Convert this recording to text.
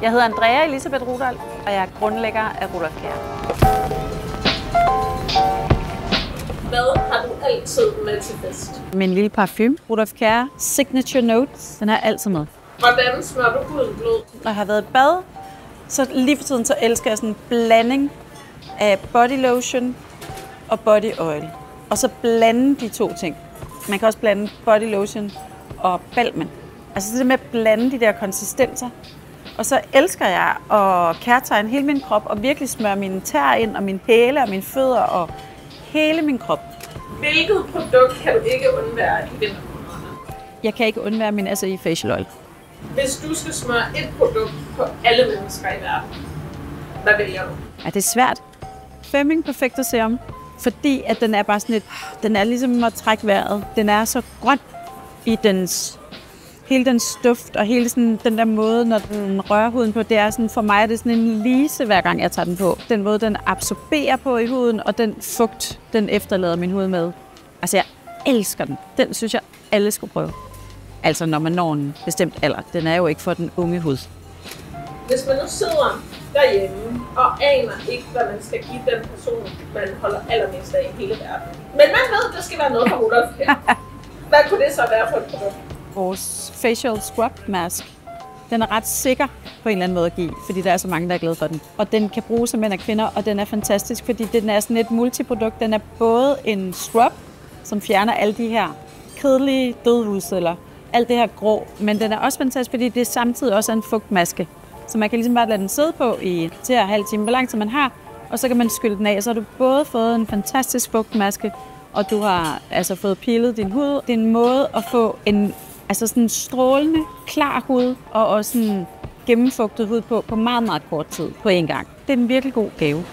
Jeg hedder Andrea Elisabeth Rudolph, og jeg er grundlægger af Rudolph Kjær. Hvad har du altid med til fest? Min lille parfume, Rudolph Kjær Signature Notes, den har jeg altid med. Hvordan smører du huden blød? Når jeg har været i bad, så lige for tiden så elsker jeg sådan en blanding af body lotion og body oil. Og så blande de to ting. Man kan også blande body lotion og balmen. Altså det med at blande de der konsistenser. Og så elsker jeg at kærtegne hele min krop og virkelig smøre mine tæer ind og mine hæle og mine fødder og hele min krop. Hvilket produkt kan du ikke undvære i vintermånederne? Jeg kan ikke undvære min SAI Facial Oil. Hvis du skal smøre et produkt på alle mennesker i verden, hvad vælger du? Ja, det er svært. Femming Perfector Serum, fordi at den er bare sådan den er ligesom at trække vejret. Den er så grøn i hele dens duft og hele sådan, den der måde, når den rører huden på, det er sådan, for mig er det sådan en lise, hver gang jeg tager den på. Den måde, den absorberer på i huden, og den fugt, den efterlader min hud med. Altså, jeg elsker den. Den synes jeg, alle skulle prøve. Altså, når man når en bestemt alder. Den er jo ikke for den unge hud. Hvis man nu sidder derhjemme og aner ikke, hvad man skal give den person, man holder allermest af i hele verden. Men man ved, at der skal være noget fra Rudolph Kjær. Hvad kunne det så være for et produkt? Vores Facial Scrub Mask, den er ret sikker på en eller anden måde at give, fordi der er så mange, der er glade for den. Og den kan bruges af mænd og kvinder, og den er fantastisk, fordi den er sådan et multiprodukt. Den er både en scrub, som fjerner alle de her kedelige dødhudceller, alt det her grå, men den er også fantastisk, fordi det samtidig også er en fugtmaske. Så man kan ligesom bare lade den sidde på i til og halv time, hvor lang tid man har, og så kan man skylle den af, og så har du både fået en fantastisk fugtmaske, og du har altså fået peelet din hud. Det er en måde at få en sådan strålende, klar hud, og også en gennemfugtet hud på meget, meget kort tid på én gang. Det er en virkelig god gave.